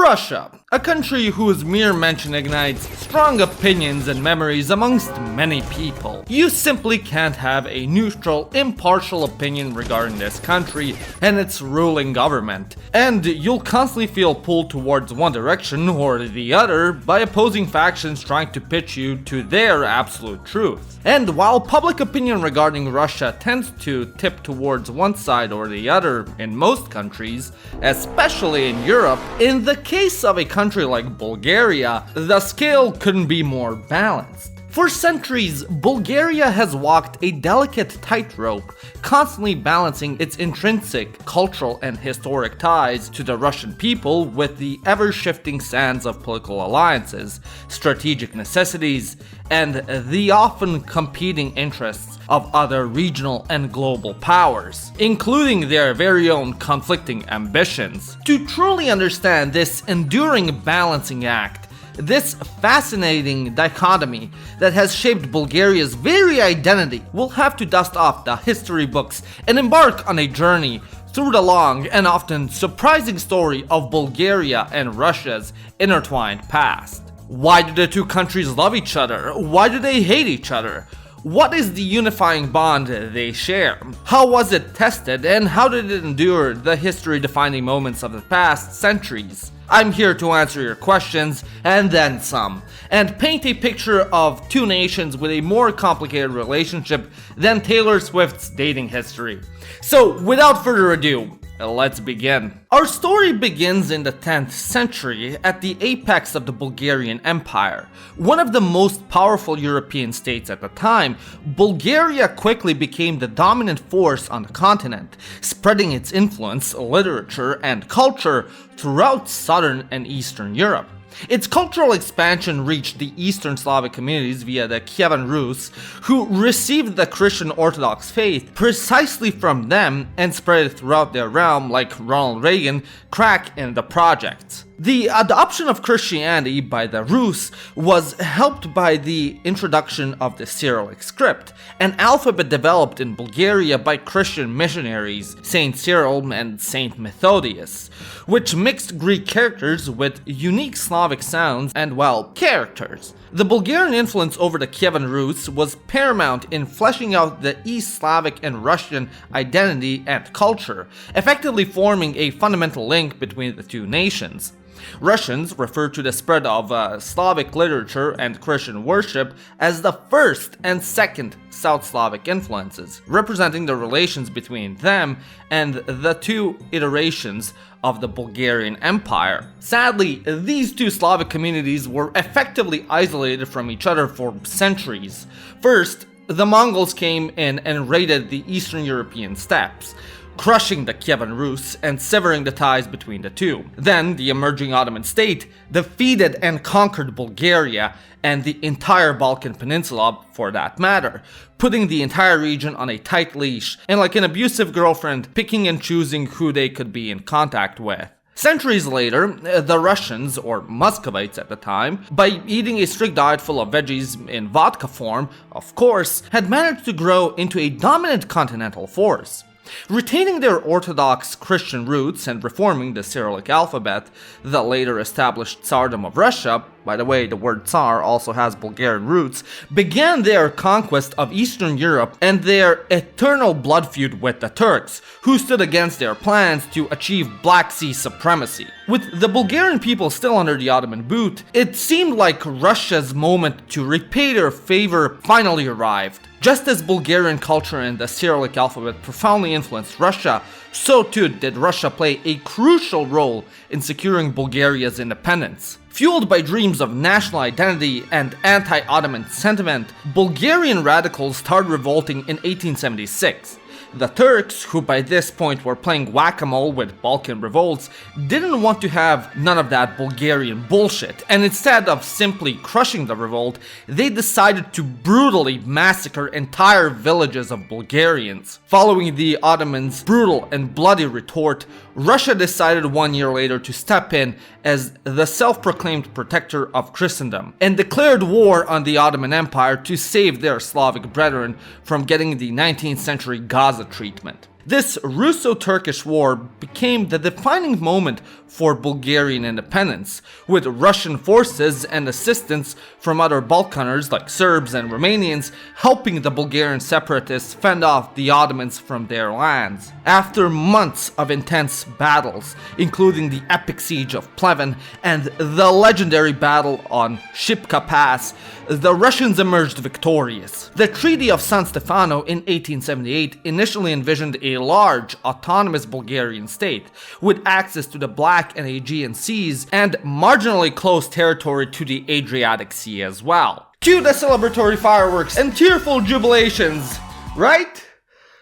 Russia, a country whose mere mention ignites strong opinions and memories amongst many people. You simply can't have a neutral, impartial opinion regarding this country and its ruling government, and you'll constantly feel pulled towards one direction or the other by opposing factions trying to pitch you to their absolute truth. And while public opinion regarding Russia tends to tip towards one side or the other in most countries, especially in Europe, in the case of a country like Bulgaria, the scale couldn't be more balanced. For centuries, Bulgaria has walked a delicate tightrope, constantly balancing its intrinsic cultural and historic ties to the Russian people with the ever-shifting sands of political alliances, strategic necessities, and the often competing interests of other regional and global powers, including their very own conflicting ambitions. To truly understand this enduring balancing act, this fascinating dichotomy that has shaped Bulgaria's very identity, we'll have to dust off the history books and embark on a journey through the long and often surprising story of Bulgaria and Russia's intertwined past. Why do the two countries love each other? Why do they hate each other? What is the unifying bond they share? How was it tested, and how did it endure the history-defining moments of the past centuries? I'm here to answer your questions, and then some, and paint a picture of two nations with a more complicated relationship than Taylor Swift's dating history. So, without further ado, let's begin. Our story begins in the 10th century at the apex of the Bulgarian Empire. One of the most powerful European states at the time, Bulgaria quickly became the dominant force on the continent, spreading its influence, literature, and culture throughout southern and eastern Europe. Its cultural expansion reached the Eastern Slavic communities via the Kievan Rus, who received the Christian Orthodox faith precisely from them and spread it throughout their realm like Ronald Reagan crack in the projects. The adoption of Christianity by the Rus was helped by the introduction of the Cyrillic script, an alphabet developed in Bulgaria by Christian missionaries Saint Cyril and Saint Methodius, which mixed Greek characters with unique Slavic sounds and, well, characters. The Bulgarian influence over the Kievan Rus was paramount in fleshing out the East Slavic and Russian identity and culture, effectively forming a fundamental link between the two nations. Russians refer to the spread of Slavic literature and Christian worship as the first and second South Slavic influences, representing the relations between them and the two iterations of the Bulgarian Empire. Sadly, these two Slavic communities were effectively isolated from each other for centuries. First, the Mongols came in and raided the Eastern European steppes, crushing the Kievan Rus and severing the ties between the two. Then, the emerging Ottoman state defeated and conquered Bulgaria and the entire Balkan peninsula, for that matter, putting the entire region on a tight leash and, like an abusive girlfriend, picking and choosing who they could be in contact with. Centuries later, the Russians, or Muscovites at the time, by eating a strict diet full of veggies in vodka form, of course, had managed to grow into a dominant continental force. Retaining their Orthodox Christian roots and reforming the Cyrillic alphabet, the later established Tsardom of Russia, by the way, the word Tsar also has Bulgarian roots, began their conquest of Eastern Europe and their eternal blood feud with the Turks, who stood against their plans to achieve Black Sea supremacy. With the Bulgarian people still under the Ottoman boot, it seemed like Russia's moment to repay their favor finally arrived. Just as Bulgarian culture and the Cyrillic alphabet profoundly influenced Russia, so too did Russia play a crucial role in securing Bulgaria's independence. Fueled by dreams of national identity and anti-Ottoman sentiment, Bulgarian radicals started revolting in 1876. The Turks, who by this point were playing whack-a-mole with Balkan revolts, didn't want to have none of that Bulgarian bullshit, and instead of simply crushing the revolt, they decided to brutally massacre entire villages of Bulgarians. Following the Ottomans' brutal and bloody retort, Russia decided 1 year later to step in as the self-proclaimed protector of Christendom, and declared war on the Ottoman Empire to save their Slavic brethren from getting the 19th century Gaza treatment. This Russo-Turkish War became the defining moment for Bulgarian independence, with Russian forces and assistance from other Balkaners like Serbs and Romanians helping the Bulgarian separatists fend off the Ottomans from their lands. After months of intense battles, including the epic siege of Pleven and the legendary battle on Shipka Pass, the Russians emerged victorious. The Treaty of San Stefano in 1878 initially envisioned a large, autonomous Bulgarian state, with access to the Black and Aegean Seas and marginally close territory to the Adriatic Sea as well. Cue the celebratory fireworks and tearful jubilations, right?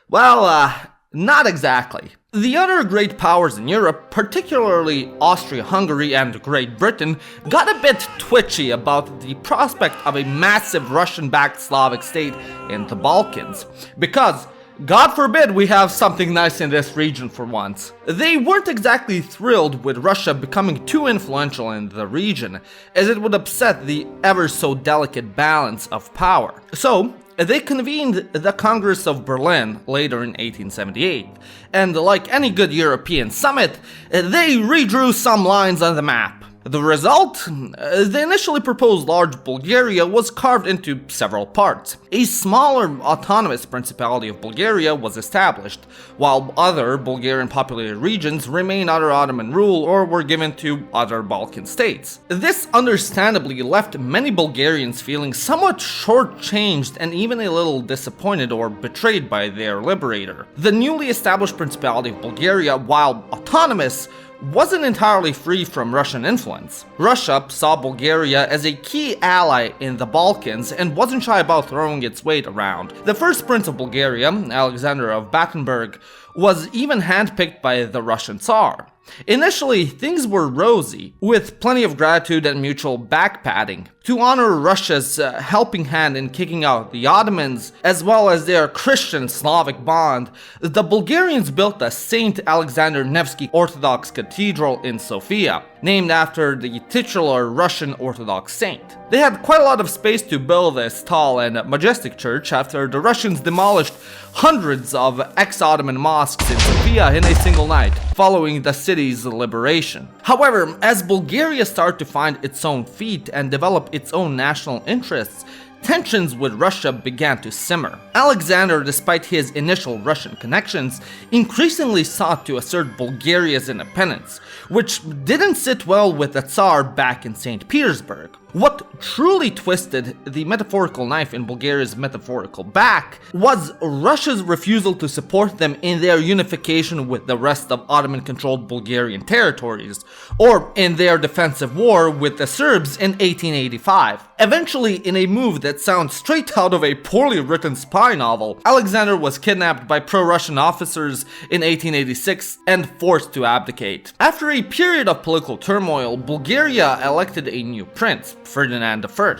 Well, not exactly. The other great powers in Europe, particularly Austria-Hungary and Great Britain, got a bit twitchy about the prospect of a massive Russian-backed Slavic state in the Balkans, because God forbid we have something nice in this region for once. They weren't exactly thrilled with Russia becoming too influential in the region, as it would upset the ever so delicate balance of power. So, they convened the Congress of Berlin later in 1878, and like any good European summit, they redrew some lines on the map. The result? The initially proposed large Bulgaria was carved into several parts. A smaller autonomous Principality of Bulgaria was established, while other Bulgarian populated regions remained under Ottoman rule or were given to other Balkan states. This understandably left many Bulgarians feeling somewhat shortchanged and even a little disappointed or betrayed by their liberator. The newly established Principality of Bulgaria, while autonomous, wasn't entirely free from Russian influence. Russia saw Bulgaria as a key ally in the Balkans and wasn't shy about throwing its weight around. The first Prince of Bulgaria, Alexander of Battenberg, was even handpicked by the Russian Tsar. Initially, things were rosy, with plenty of gratitude and mutual backpatting. To honor Russia's helping hand in kicking out the Ottomans, as well as their Christian-Slavic bond, the Bulgarians built the St. Alexander Nevsky Orthodox Cathedral in Sofia, named after the titular Russian Orthodox saint. They had quite a lot of space to build this tall and majestic church after the Russians demolished hundreds of ex-Ottoman mosques in Sofia in a single night, following the city's liberation. However, as Bulgaria started to find its own feet and develop its own national interests, tensions with Russia began to simmer. Alexander, despite his initial Russian connections, increasingly sought to assert Bulgaria's independence, which didn't sit well with the Tsar back in St. Petersburg. What truly twisted the metaphorical knife in Bulgaria's metaphorical back was Russia's refusal to support them in their unification with the rest of Ottoman-controlled Bulgarian territories, or in their defensive war with the Serbs in 1885. Eventually, in a move that sounds straight out of a poorly written spy novel, Alexander was kidnapped by pro-Russian officers in 1886 and forced to abdicate. After a period of political turmoil, Bulgaria elected a new prince, Ferdinand I.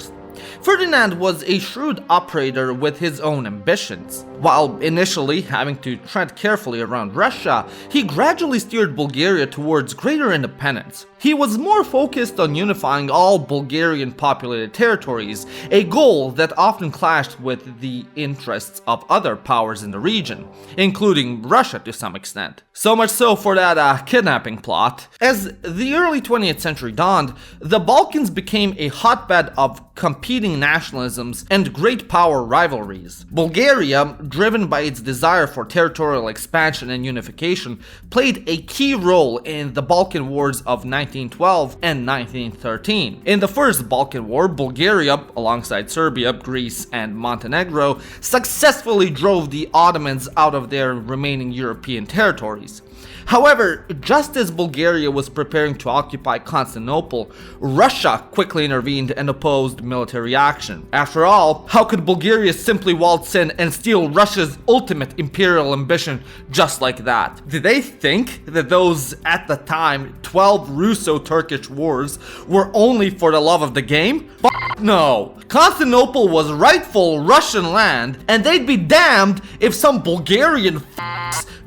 Ferdinand was a shrewd operator with his own ambitions. While initially having to tread carefully around Russia, he gradually steered Bulgaria towards greater independence. He was more focused on unifying all Bulgarian populated territories, a goal that often clashed with the interests of other powers in the region, including Russia to some extent. So much so for that kidnapping plot. As the early 20th century dawned, the Balkans became a hotbed of competing nationalisms and great power rivalries. Bulgaria, driven by its desire for territorial expansion and unification, played a key role in the Balkan Wars of 1912 and 1913. In the First Balkan War, Bulgaria, alongside Serbia, Greece, and Montenegro, successfully drove the Ottomans out of their remaining European territories. However, just as Bulgaria was preparing to occupy Constantinople, Russia quickly intervened and opposed military action. After all, how could Bulgaria simply waltz in and steal Russia's ultimate imperial ambition just like that? Did they think that those, at the time, 12 Russo-Turkish wars were only for the love of the game? No. Constantinople was rightful Russian land, and they'd be damned if some Bulgarian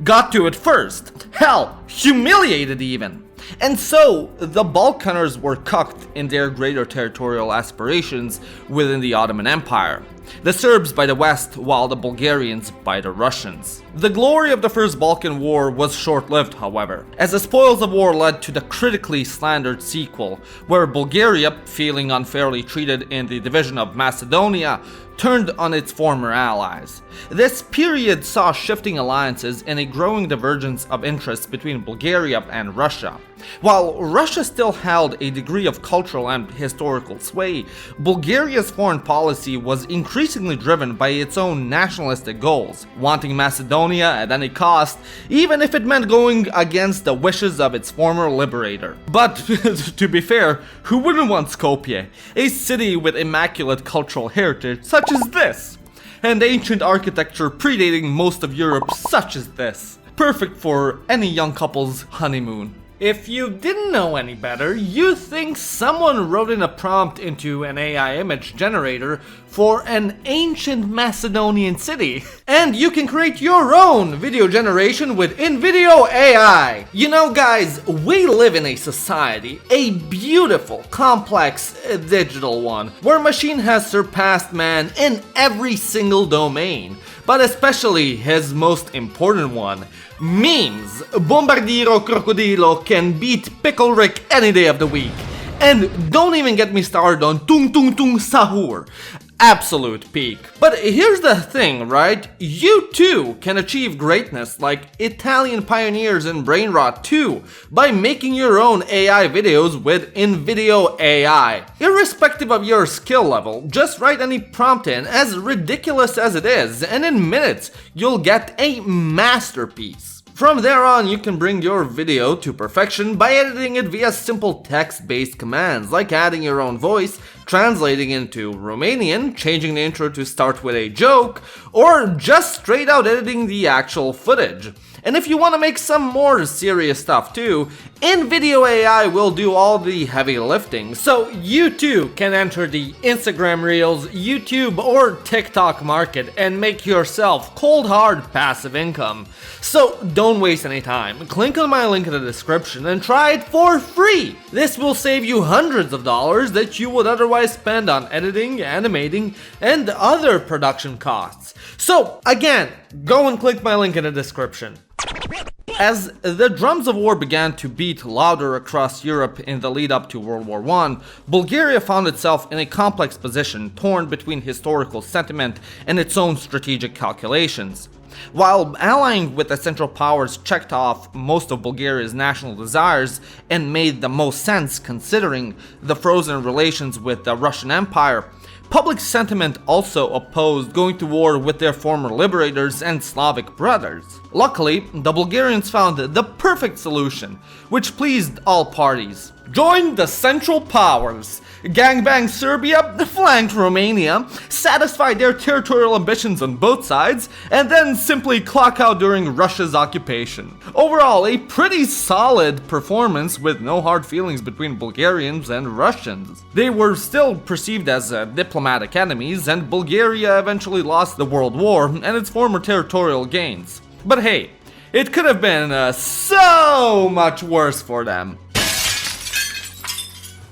got to it first. Hell, humiliated even. And so, the Balkaners were cucked in their greater territorial aspirations within the Ottoman Empire. the Serbs by the west while the Bulgarians by the Russians. The glory of the First Balkan War was short-lived, however, as the spoils of war led to the critically slandered sequel, where Bulgaria, feeling unfairly treated in the division of Macedonia, turned on its former allies. This period saw shifting alliances and a growing divergence of interests between Bulgaria and Russia. While Russia still held a degree of cultural and historical sway, Bulgaria's foreign policy was increasingly driven by its own nationalistic goals, wanting Macedonia at any cost, even if it meant going against the wishes of its former liberator. But, to be fair, who wouldn't want Skopje, a city with immaculate cultural heritage such as this, and ancient architecture predating most of Europe such as this, perfect for any young couple's honeymoon. If you didn't know any better, you think someone wrote in a prompt into an AI image generator for an ancient Macedonian city. And you can create your own video generation with InVideo AI. You know guys, we live in a society, a beautiful, complex, digital one, where machine has surpassed man in every single domain, but especially his most important one, memes. Bombardiro Crocodilo can beat Pickle Rick any day of the week. And don't even get me started on Tung Tung Tung Sahur. Absolute peak. But here's the thing, right? You too can achieve greatness like Italian pioneers in brain rot too by making your own AI videos with InVideo AI. Irrespective of your skill level, just write any prompt in, as ridiculous as it is, and in minutes you'll get a masterpiece. From there on, you can bring your video to perfection by editing it via simple text-based commands, like adding your own voice, translating into Romanian, changing the intro to start with a joke, or just straight out editing the actual footage. And if you want to make some more serious stuff too, InVideo AI will do all the heavy lifting, so you too can enter the Instagram Reels, YouTube, or TikTok market and make yourself cold hard passive income. So don't waste any time, click on my link in the description and try it for free! This will save you hundreds of dollars that you would otherwise spend on editing, animating, and other production costs. So again, go and click my link in the description. As the drums of war began to beat louder across Europe in the lead up to World War I, Bulgaria found itself in a complex position, torn between historical sentiment and its own strategic calculations. While allying with the Central Powers checked off most of Bulgaria's national desires and made the most sense considering the frozen relations with the Russian Empire, public sentiment also opposed going to war with their former liberators and Slavic brothers. Luckily, the Bulgarians found the perfect solution, which pleased all parties. Join the Central Powers, gangbang Serbia, flanked Romania, satisfy their territorial ambitions on both sides, and then simply clock out during Russia's occupation. Overall, a pretty solid performance with no hard feelings between Bulgarians and Russians. They were still perceived as diplomatic enemies, and Bulgaria eventually lost the World War and its former territorial gains. But hey, it could have been so much worse for them.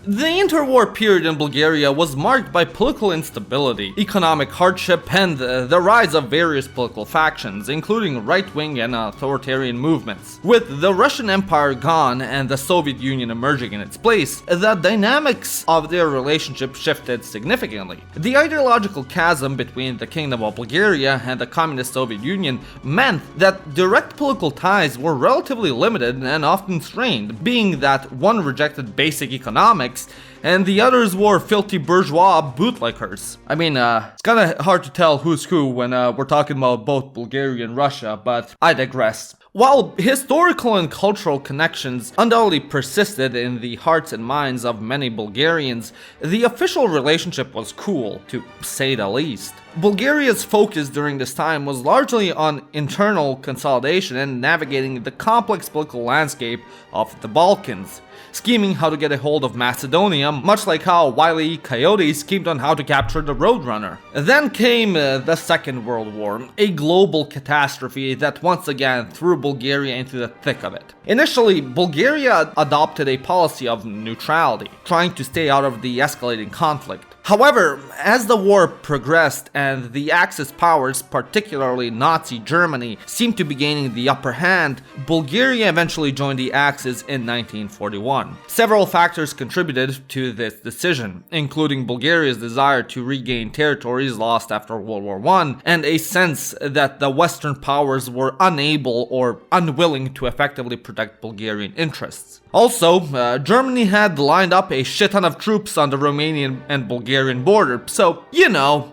The interwar period in Bulgaria was marked by political instability, economic hardship, and the rise of various political factions, including right-wing and authoritarian movements. With the Russian Empire gone and the Soviet Union emerging in its place, the dynamics of their relationship shifted significantly. The ideological chasm between the Kingdom of Bulgaria and the Communist Soviet Union meant that direct political ties were relatively limited and often strained, being that one rejected basic economics and the others were filthy bourgeois bootlickers. I mean, it's kinda hard to tell who's who when we're talking about both Bulgaria and Russia, but I digress. While historical and cultural connections undoubtedly persisted in the hearts and minds of many Bulgarians, the official relationship was cool, to say the least. Bulgaria's focus during this time was largely on internal consolidation and navigating the complex political landscape of the Balkans, scheming how to get a hold of Macedonia, much like how Wile E. Coyote schemed on how to capture the Roadrunner. Then came the Second World War, a global catastrophe that once again threw Bulgaria into the thick of it. Initially, Bulgaria adopted a policy of neutrality, trying to stay out of the escalating conflict. However, as the war progressed and the Axis powers, particularly Nazi Germany, seemed to be gaining the upper hand, Bulgaria eventually joined the Axis in 1941. Several factors contributed to this decision, including Bulgaria's desire to regain territories lost after World War I, and a sense that the Western powers were unable or unwilling to effectively protect Bulgarian interests. Also, Germany had lined up a shit ton of troops on the Romanian and Bulgarian border, so,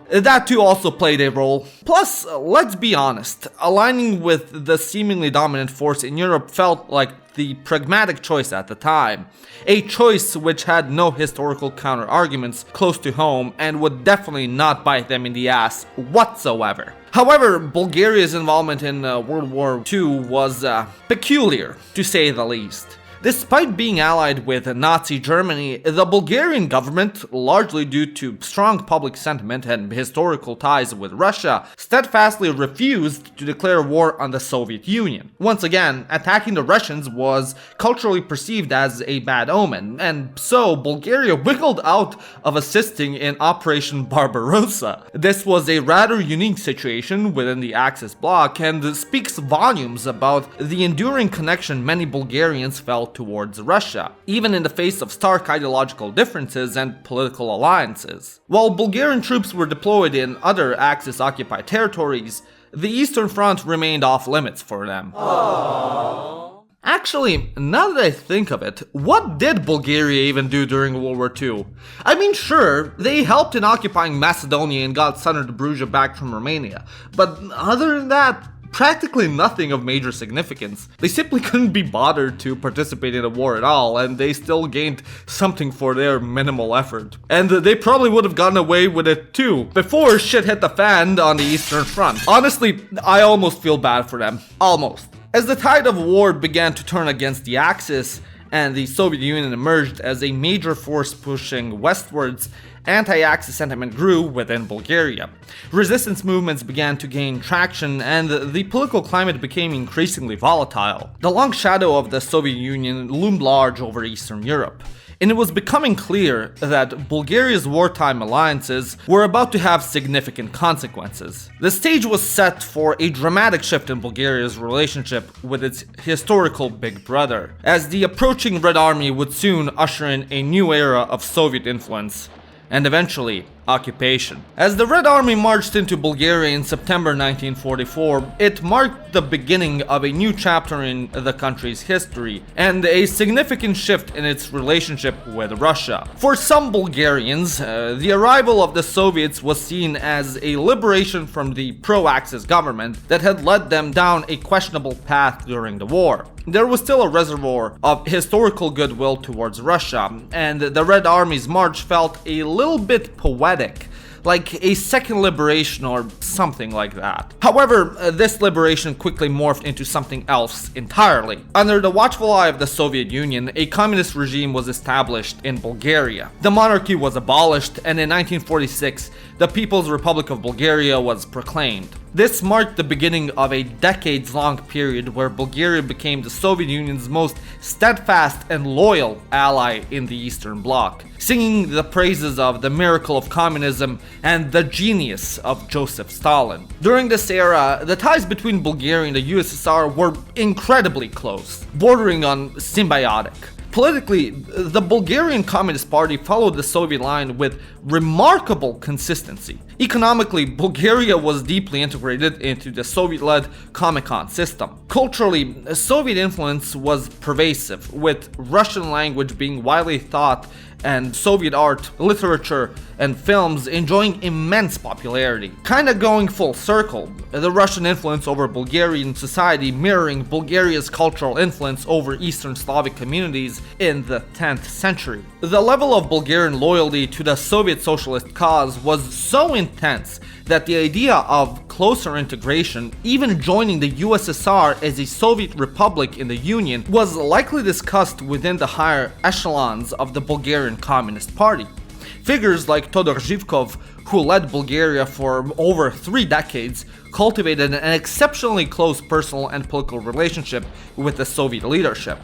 that too also played a role. Plus, let's be honest, aligning with the seemingly dominant force in Europe felt like the pragmatic choice at the time. A choice which had no historical counter-arguments close to home and would definitely not bite them in the ass whatsoever. However, Bulgaria's involvement in World War II was peculiar, to say the least. Despite being allied with Nazi Germany, the Bulgarian government, largely due to strong public sentiment and historical ties with Russia, steadfastly refused to declare war on the Soviet Union. Once again, attacking the Russians was culturally perceived as a bad omen, and so Bulgaria wiggled out of assisting in Operation Barbarossa. This was a rather unique situation within the Axis bloc and speaks volumes about the enduring connection many Bulgarians felt towards Russia, even in the face of stark ideological differences and political alliances. While Bulgarian troops were deployed in other Axis-occupied territories, the Eastern Front remained off limits for them. Aww. Actually, now that I think of it, what did Bulgaria even do during World War II? I mean, sure, they helped in occupying Macedonia and got Southern Dobruja back from Romania, but other than that, practically nothing of major significance. They simply couldn't be bothered to participate in a war at all, and they still gained something for their minimal effort. And they probably would have gotten away with it too, before shit hit the fan on the Eastern Front. Honestly, I almost feel bad for them. Almost. As the tide of war began to turn against the Axis, and the Soviet Union emerged as a major force pushing westwards, anti-Axis sentiment grew within Bulgaria. Resistance movements began to gain traction, and the political climate became increasingly volatile. The long shadow of the Soviet Union loomed large over Eastern Europe, and it was becoming clear that Bulgaria's wartime alliances were about to have significant consequences. The stage was set for a dramatic shift in Bulgaria's relationship with its historical big brother, as the approaching Red Army would soon usher in a new era of Soviet influence, and eventually occupation. As the Red Army marched into Bulgaria in September 1944, it marked the beginning of a new chapter in the country's history, and a significant shift in its relationship with Russia. For some Bulgarians, the arrival of the Soviets was seen as a liberation from the pro-Axis government that had led them down a questionable path during the war. There was still a reservoir of historical goodwill towards Russia, and the Red Army's march felt a little bit poetic, like a second liberation or something like that. However, this liberation quickly morphed into something else entirely. Under the watchful eye of the Soviet Union, a communist regime was established in Bulgaria. The monarchy was abolished, and in 1946, the People's Republic of Bulgaria was proclaimed. This marked the beginning of a decades-long period where Bulgaria became the Soviet Union's most steadfast and loyal ally in the Eastern Bloc, singing the praises of the miracle of communism and the genius of Joseph Stalin. During this era, the ties between Bulgaria and the USSR were incredibly close, bordering on symbiotic. Politically, the Bulgarian Communist Party followed the Soviet line with remarkable consistency. Economically, Bulgaria was deeply integrated into the Soviet-led Comecon system. Culturally, Soviet influence was pervasive, with Russian language being widely taught and Soviet art, literature, and films enjoying immense popularity. Kinda going full circle, the Russian influence over Bulgarian society mirroring Bulgaria's cultural influence over Eastern Slavic communities in the 10th century. The level of Bulgarian loyalty to the Soviet socialist cause was so intense that the idea of closer integration, even joining the USSR as a Soviet republic in the Union, was likely discussed within the higher echelons of the Bulgarian Communist Party. Figures like Todor Zhivkov, who led Bulgaria for over 3 decades, cultivated an exceptionally close personal and political relationship with the Soviet leadership.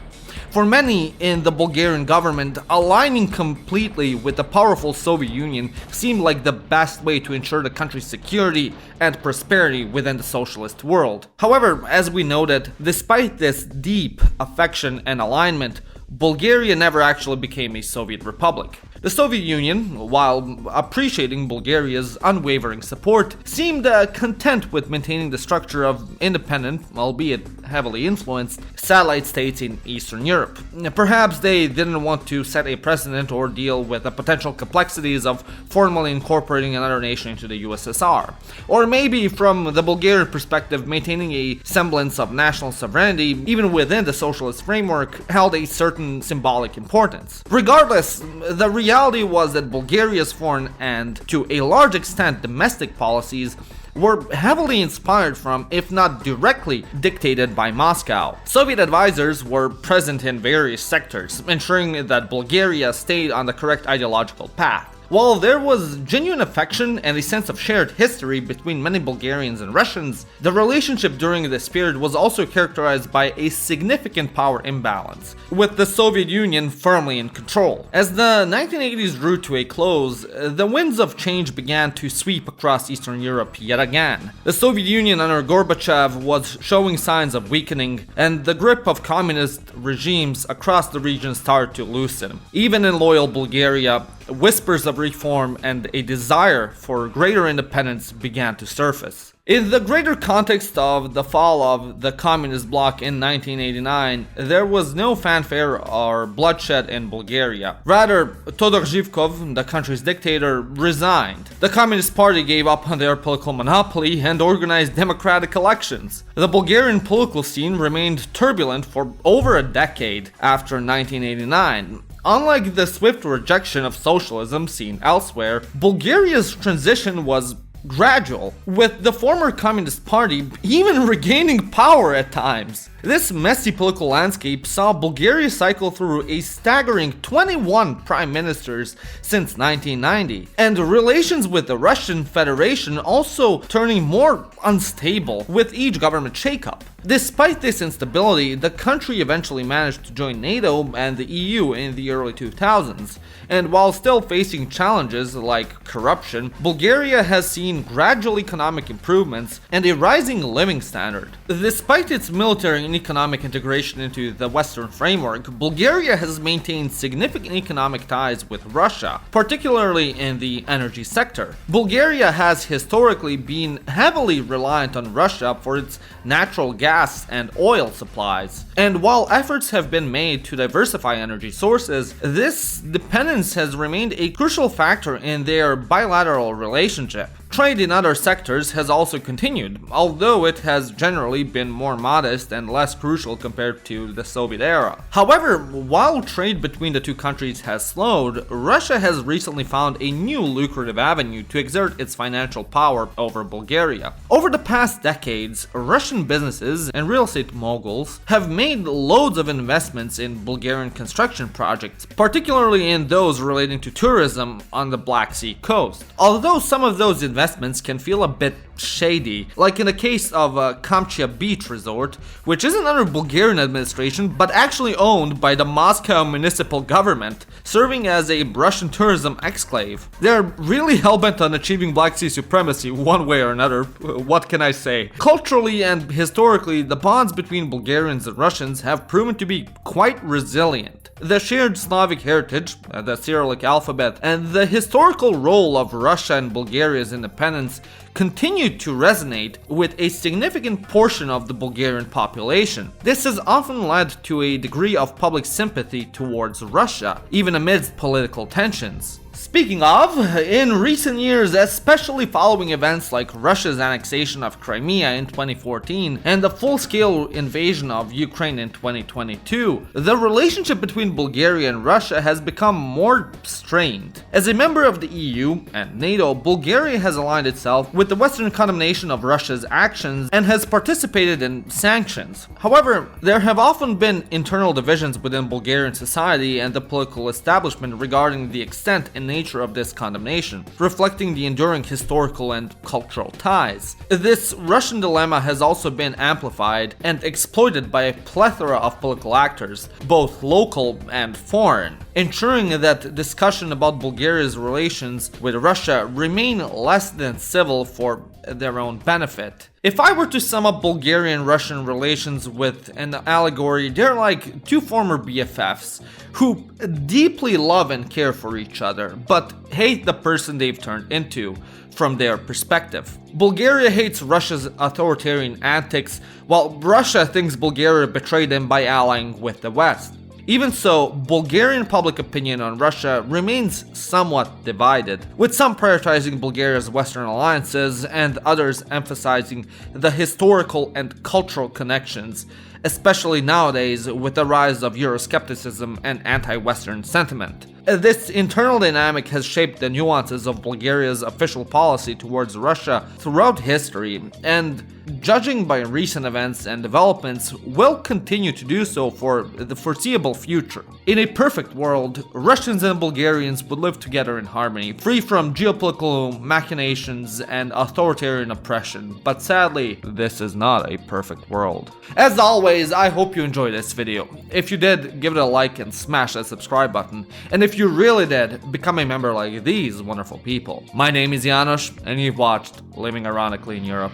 For many in the Bulgarian government, aligning completely with the powerful Soviet Union seemed like the best way to ensure the country's security and prosperity within the socialist world. However, as we noted, despite this deep affection and alignment, Bulgaria never actually became a Soviet republic. The Soviet Union, while appreciating Bulgaria's unwavering support, seemed content with maintaining the structure of independent, albeit heavily influenced, satellite states in Eastern Europe. Perhaps they didn't want to set a precedent or deal with the potential complexities of formally incorporating another nation into the USSR. Or maybe, from the Bulgarian perspective, maintaining a semblance of national sovereignty, even within the socialist framework, held a certain symbolic importance. Regardless, the reality was that Bulgaria's foreign and, to a large extent, domestic policies were heavily inspired from, if not directly dictated by Moscow. Soviet advisors were present in various sectors, ensuring that Bulgaria stayed on the correct ideological path. While there was genuine affection and a sense of shared history between many Bulgarians and Russians, the relationship during this period was also characterized by a significant power imbalance, with the Soviet Union firmly in control. As the 1980s drew to a close, the winds of change began to sweep across Eastern Europe yet again. The Soviet Union under Gorbachev was showing signs of weakening, and the grip of communist regimes across the region started to loosen. Even in loyal Bulgaria, whispers of reform and a desire for greater independence began to surface. In the greater context of the fall of the communist bloc in 1989, there was no fanfare or bloodshed in Bulgaria. Rather, Todor Zhivkov, the country's dictator, resigned. The Communist Party gave up on their political monopoly and organized democratic elections. The Bulgarian political scene remained turbulent for over a decade after 1989. Unlike the swift rejection of socialism seen elsewhere, Bulgaria's transition was gradual, with the former Communist Party even regaining power at times. This messy political landscape saw Bulgaria cycle through a staggering 21 prime ministers since 1990, and relations with the Russian Federation also turning more unstable with each government shakeup. Despite this instability, the country eventually managed to join NATO and the EU in the early 2000s, and while still facing challenges like corruption, Bulgaria has seen gradual economic improvements and a rising living standard. Despite its military and economic integration into the Western framework, Bulgaria has maintained significant economic ties with Russia, particularly in the energy sector. Bulgaria has historically been heavily reliant on Russia for its natural gas and oil supplies. And while efforts have been made to diversify energy sources, this dependence has remained a crucial factor in their bilateral relationship. Trade in other sectors has also continued, although it has generally been more modest and less crucial compared to the Soviet era. However, while trade between the two countries has slowed, Russia has recently found a new lucrative avenue to exert its financial power over Bulgaria. Over the past decades, Russian businesses and real estate moguls have made loads of investments in Bulgarian construction projects, particularly in those relating to tourism on the Black Sea coast. Although some of those investments can feel a bit shady, like in the case of Kamchatka Beach Resort, which isn't under Bulgarian administration but actually owned by the Moscow municipal government, serving as a Russian tourism exclave. They're really hellbent on achieving Black Sea supremacy one way or another, what can I say? Culturally and historically, the bonds between Bulgarians and Russians have proven to be quite resilient. The shared Slavic heritage, the Cyrillic alphabet, and the historical role of Russia and Bulgaria's independence continued to resonate with a significant portion of the Bulgarian population. This has often led to a degree of public sympathy towards Russia, even amidst political tensions. Speaking of, in recent years, especially following events like Russia's annexation of Crimea in 2014 and the full-scale invasion of Ukraine in 2022, the relationship between Bulgaria and Russia has become more strained. As a member of the EU and NATO, Bulgaria has aligned itself with the Western condemnation of Russia's actions and has participated in sanctions. However, there have often been internal divisions within Bulgarian society and the political establishment regarding the extent and and nature of this condemnation, reflecting the enduring historical and cultural ties. This Russian dilemma has also been amplified and exploited by a plethora of political actors, both local and foreign, ensuring that discussion about Bulgaria's relations with Russia remain less than civil for their own benefit. If I were to sum up Bulgarian-Russian relations with an allegory, they're like two former BFFs who deeply love and care for each other, but hate the person they've turned into from their perspective. Bulgaria hates Russia's authoritarian antics, while Russia thinks Bulgaria betrayed them by allying with the West. Even so, Bulgarian public opinion on Russia remains somewhat divided, with some prioritizing Bulgaria's Western alliances and others emphasizing the historical and cultural connections, especially nowadays with the rise of Euroscepticism and anti-Western sentiment. This internal dynamic has shaped the nuances of Bulgaria's official policy towards Russia throughout history, and judging by recent events and developments, will continue to do so for the foreseeable future. In a perfect world, Russians and Bulgarians would live together in harmony, free from geopolitical machinations and authoritarian oppression, but sadly, this is not a perfect world. As always, I hope you enjoyed this video. If you did, give it a like and smash that subscribe button, and if you really did, become a member like these wonderful people. My name is Janos, and you've watched Living Ironically in Europe.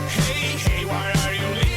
Hey, why are you leaving?